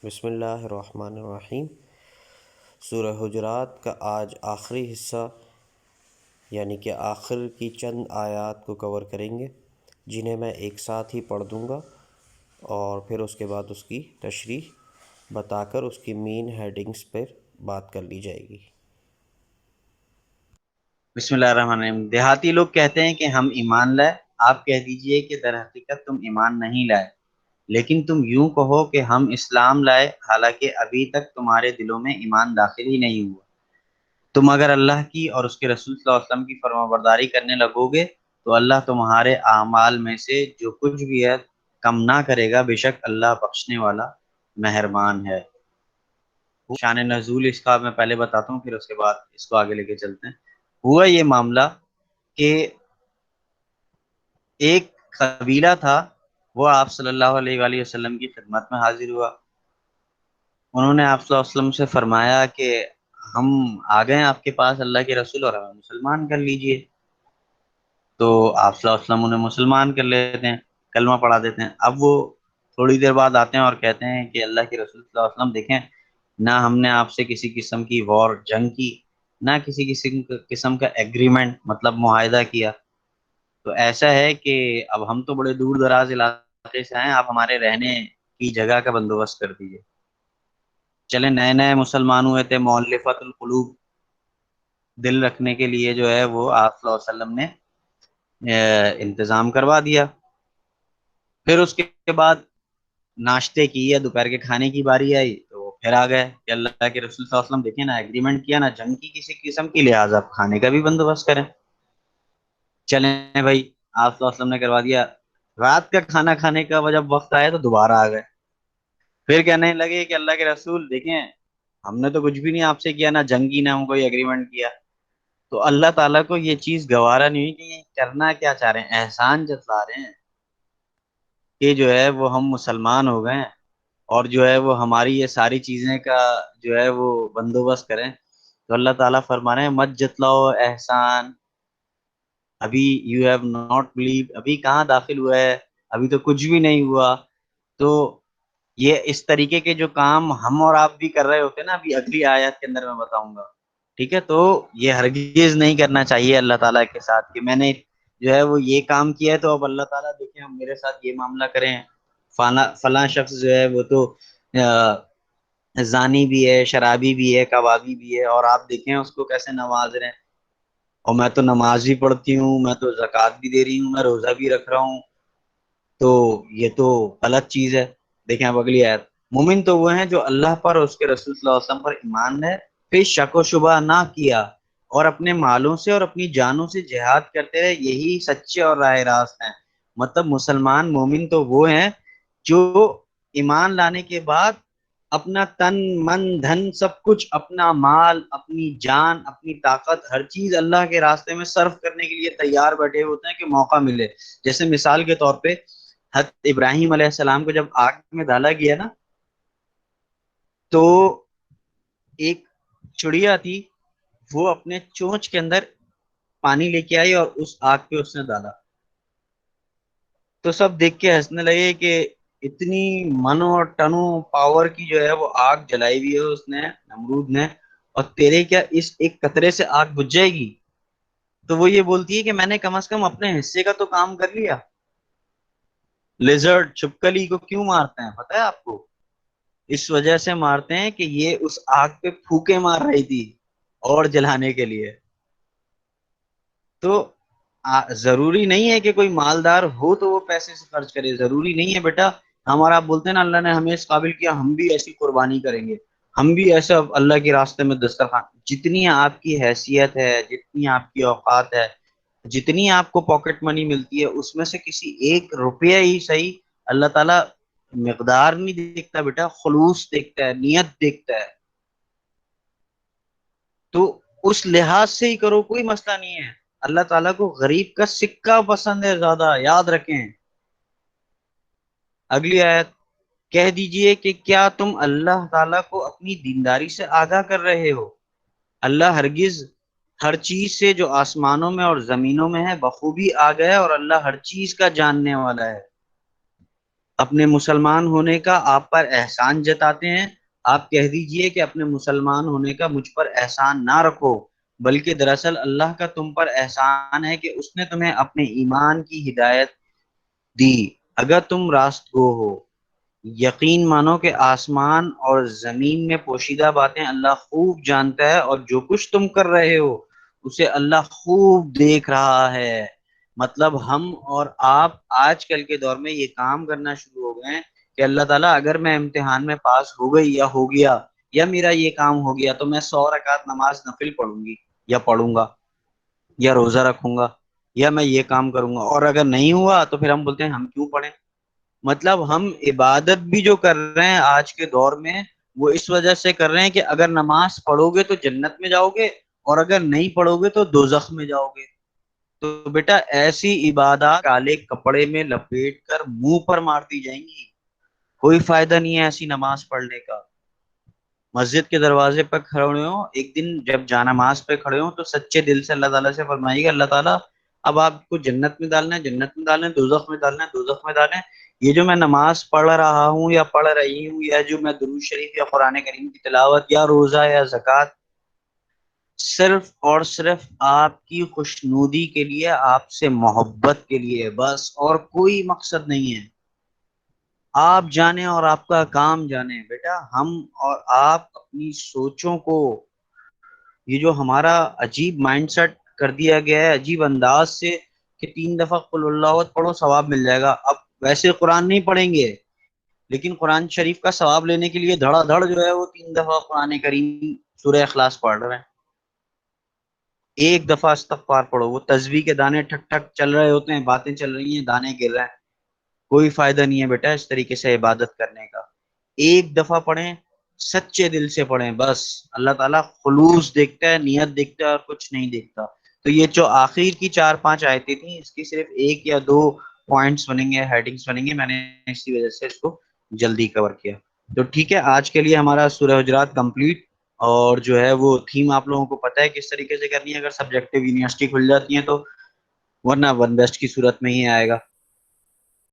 بسم اللہ الرحمن الرحیم۔ سورہ حجرات کا آج آخری حصہ یعنی کہ آخر کی چند آیات کو کور کریں گے، جنہیں میں ایک ساتھ ہی پڑھ دوں گا اور پھر اس کے بعد اس کی تشریح بتا کر اس کی مین ہیڈنگز پر بات کر لی جائے گی۔ بسم اللہ الرحمن الرحیم۔ دیہاتی لوگ کہتے ہیں کہ ہم ایمان لائے، آپ کہہ دیجئے کہ در حقیقت تم ایمان نہیں لائے، لیکن تم یوں کہو کہ ہم اسلام لائے، حالانکہ ابھی تک تمہارے دلوں میں ایمان داخل ہی نہیں ہوا۔ تم اگر اللہ کی اور اس کے رسول صلی اللہ علیہ وسلم کی فرمانبرداری کرنے لگو گے تو اللہ تمہارے اعمال میں سے جو کچھ بھی ہے کم نہ کرے گا، بے شک اللہ بخشنے والا مہربان ہے۔ شان نزول اس کا میں پہلے بتاتا ہوں، پھر اس کے بعد اس کو آگے لے کے چلتے ہیں۔ ہوا یہ معاملہ کہ ایک قبیلہ تھا، وہ آپ صلی اللہ علیہ وآلہ وسلم کی خدمت میں حاضر ہوا۔ انہوں نے آپ صلی اللہ علیہ وسلم سے فرمایا کہ ہم آ گئے ہیں آپ کے پاس اللہ کے رسول، اور ہمیں مسلمان کر لیجئے۔ تو آپ صلی اللہ علیہ وسلم انہیں مسلمان کر لیتے ہیں، کلمہ پڑھا دیتے ہیں۔ اب وہ تھوڑی دیر بعد آتے ہیں اور کہتے ہیں کہ اللہ کے رسول صلی اللہ علیہ وسلم دیکھیں، نہ ہم نے آپ سے کسی قسم کی وار جنگ کی، نہ کسی قسم کا ایگریمنٹ مطلب معاہدہ کیا۔ تو ایسا ہے کہ اب ہم تو بڑے دور دراز علاقے سے ہیں، آپ ہمارے رہنے کی جگہ کا بندوبست کر دیجیے۔ چلے نئے نئے مسلمان ہوئے تھے، مؤلفۃ القلوب، دل رکھنے کے لیے جو ہے وہ آپ صلی اللہ علیہ وسلم نے انتظام کروا دیا۔ پھر اس کے بعد ناشتے کی یا دوپہر کے کھانے کی باری آئی تو وہ پھر آ گئے کہ اللہ کے رسول صلی اللہ علیہ وسلم دیکھیں، نہ ایگریمنٹ کیا، نہ جنگ کی کسی قسم کی، لہٰذا آپ کھانے کا بھی بندوبست کریں۔ چلیں بھائی، آپ صلی اللہ علیہ وسلم نے کروا دیا۔ رات کا کھانا کھانے کا جب وقت آیا تو دوبارہ آ گئے، پھر کہنے لگے کہ اللہ کے رسول دیکھیں، ہم نے تو کچھ بھی نہیں آپ سے کیا، نہ جنگ کی، نہ ہم کوئی ایگریمنٹ کیا۔ تو اللہ تعالیٰ کو یہ چیز گوارا نہیں ہوئی کہ یہ کرنا کیا چاہ رہے ہیں، احسان جتلا رہے ہیں کہ جو ہے وہ ہم مسلمان ہو گئے ہیں، اور جو ہے وہ ہماری یہ ساری چیزیں کا جو ہے وہ بندوبست کریں۔ تو اللہ تعالیٰ فرما رہے ہیں مت جتلاؤ احسان، ابھی یو ہیو ناٹ بلیو، ابھی کہاں داخل ہوا ہے، ابھی تو کچھ بھی نہیں ہوا۔ تو یہ اس طریقے کے جو کام ہم اور آپ بھی کر رہے ہوتے ہیں نا، ابھی اگلی آیت کے اندر میں بتاؤں گا، ٹھیک ہے؟ تو یہ ہرگز نہیں کرنا چاہیے اللہ تعالیٰ کے ساتھ کہ میں نے جو ہے وہ یہ کام کیا ہے تو اب اللہ تعالیٰ دیکھیں ہم میرے ساتھ یہ معاملہ کریں۔ فلاں شخص جو ہے وہ تو زانی بھی ہے، شرابی بھی ہے، کبابی بھی ہے، اور آپ دیکھیں اس کو کیسے نواز رہے ہیں، اور میں تو نماز بھی پڑھتی ہوں، میں تو زکوٰۃ بھی دے رہی ہوں، میں روزہ بھی رکھ رہا ہوں، تو یہ تو غلط چیز ہے۔ دیکھیں اب اگلی آیت، مومن تو وہ ہیں جو اللہ پر اور اس کے رسول صلی اللہ علیہ وسلم پر ایمان ہے، پھر شک و شبہ نہ کیا، اور اپنے مالوں سے اور اپنی جانوں سے جہاد کرتے رہے، یہی سچے اور راہ راست ہیں۔ مطلب مسلمان مومن تو وہ ہیں جو ایمان لانے کے بعد اپنا تن من دھن سب کچھ، اپنا مال، اپنی جان، اپنی طاقت، ہر چیز اللہ کے راستے میں صرف کرنے کے لیے تیار بیٹھے ہوتے ہیں کہ موقع ملے۔ جیسے مثال کے طور پہ حضرت ابراہیم علیہ السلام کو جب آگ میں ڈالا گیا نا، تو ایک چڑیا تھی، وہ اپنے چونچ کے اندر پانی لے کے آئی اور اس آگ پہ اس نے ڈالا، تو سب دیکھ کے ہنسنے لگے کہ اتنی منو اور ٹنو پاور کی جو ہے وہ آگ جلائی ہوئی ہے اس نے، نمرود نے، اور تیرے کیا اس ایک قطرے سے آگ بجھ جائے گی؟ تو وہ یہ بولتی ہے کہ میں نے کم از کم اپنے حصے کا تو کام کر لیا۔ لیزرڈ چھپکلی کو کیوں مارتے ہیں پتہ ہے آپ کو؟ اس وجہ سے مارتے ہیں کہ یہ اس آگ پہ پھوکے مار رہی تھی اور جلانے کے لیے۔ تو ضروری نہیں ہے کہ کوئی مالدار ہو تو وہ پیسے سے خرچ کرے، ضروری نہیں ہے بیٹا۔ ہمارا آپ بولتے ہیں نا اللہ نے ہمیں اس قابل کیا، ہم بھی ایسی قربانی کریں گے، ہم بھی ایسا اللہ کے راستے میں دسترخوان، جتنی آپ کی حیثیت ہے، جتنی آپ کی اوقات ہے، جتنی آپ کو پاکٹ منی ملتی ہے، اس میں سے کسی ایک روپیہ ہی صحیح، اللہ تعالیٰ مقدار نہیں دیکھتا بیٹا، خلوص دیکھتا ہے، نیت دیکھتا ہے۔ تو اس لحاظ سے ہی کرو، کوئی مسئلہ نہیں ہے۔ اللہ تعالیٰ کو غریب کا سکہ پسند ہے زیادہ، یاد رکھیں۔ اگلی آیت، کہہ دیجئے کہ کیا تم اللہ تعالیٰ کو اپنی دینداری سے آگاہ کر رہے ہو؟ اللہ ہرگز ہر چیز سے جو آسمانوں میں اور زمینوں میں ہے بخوبی آگاہ ہے، اور اللہ ہر چیز کا جاننے والا ہے۔ اپنے مسلمان ہونے کا آپ پر احسان جتاتے ہیں، آپ کہہ دیجئے کہ اپنے مسلمان ہونے کا مجھ پر احسان نہ رکھو، بلکہ دراصل اللہ کا تم پر احسان ہے کہ اس نے تمہیں اپنے ایمان کی ہدایت دی، اگر تم راست گو ہو۔ یقین مانو کہ آسمان اور زمین میں پوشیدہ باتیں اللہ خوب جانتا ہے، اور جو کچھ تم کر رہے ہو اسے اللہ خوب دیکھ رہا ہے۔ مطلب ہم اور آپ آج کل کے دور میں یہ کام کرنا شروع ہو گئے ہیں کہ اللہ تعالیٰ اگر میں امتحان میں پاس ہو گئی یا ہو گیا یا میرا یہ کام ہو گیا تو میں 100 رکعت نماز نفل پڑھوں گی یا پڑھوں گا یا روزہ رکھوں گا یا میں یہ کام کروں گا، اور اگر نہیں ہوا تو پھر ہم بولتے ہیں ہم کیوں پڑھیں۔ مطلب ہم عبادت بھی جو کر رہے ہیں آج کے دور میں وہ اس وجہ سے کر رہے ہیں کہ اگر نماز پڑھو گے تو جنت میں جاؤ گے، اور اگر نہیں پڑھو گے تو دوزخ میں جاؤ گے۔ تو بیٹا ایسی عبادات کالے کپڑے میں لپیٹ کر منہ پر مار دی جائیں گی، کوئی فائدہ نہیں ہے ایسی نماز پڑھنے کا۔ مسجد کے دروازے پر کھڑے ہو، ایک دن جب جانماز پہ کھڑے ہو تو سچے دل سے اللہ تعالیٰ سے فرمائیے گا اللہ تعالیٰ اب آپ کو جنت میں ڈالنا ہے جنت میں ڈالنا ہے، دوزخ میں ڈالنا ہے دوزخ میں ڈالنا ہے۔ یہ جو میں نماز پڑھ رہا ہوں یا پڑھ رہی ہوں، یا جو میں درود شریف یا قرآن کریم کی تلاوت یا روزہ یا زکوٰۃ، صرف اور صرف آپ کی خوشنودی کے لیے، آپ سے محبت کے لیے بس، اور کوئی مقصد نہیں ہے۔ آپ جانیں اور آپ کا کام جانیں بیٹا، ہم اور آپ اپنی سوچوں کو، یہ جو ہمارا عجیب مائنڈ سیٹ کر دیا گیا ہے عجیب انداز سے کہ 3 دفعہ قل اللہ احد پڑھو ثواب مل جائے گا۔ اب ویسے قرآن نہیں پڑھیں گے، لیکن قرآن شریف کا ثواب لینے کے لیے دھڑا دھڑ جو ہے وہ 3 دفعہ قرآن کریم سورہ اخلاص پڑھ رہے ہیں۔ ایک دفعہ استغفار پڑھو، وہ تسبیح کے دانے ٹھک ٹھک چل رہے ہوتے ہیں، باتیں چل رہی ہیں، دانے گر رہے ہیں، کوئی فائدہ نہیں ہے بیٹا اس طریقے سے عبادت کرنے کا۔ ایک دفعہ پڑھیں، سچے دل سے پڑھیں بس، اللہ تعالیٰ خلوص دیکھتا ہے، نیت دیکھتا ہے، اور کچھ نہیں دیکھتا۔ تو یہ جو آخر کی 4 5 آیتیں تھیں اس کی صرف 1 یا 2 پوائنٹس بنیں گے، ہیڈنگس بنیں گے، میں نے اسی وجہ سے اس کو جلدی کور کیا۔ تو ٹھیک ہے، آج کے لیے ہمارا سورہ حجرات کمپلیٹ، اور جو ہے وہ تھیم آپ لوگوں کو پتہ ہے کس طریقے سے کرنی ہے، اگر سبجیکٹو یونیورسٹی کھل جاتی ہیں تو، ورنہ ون بیسٹ کی صورت میں ہی آئے گا۔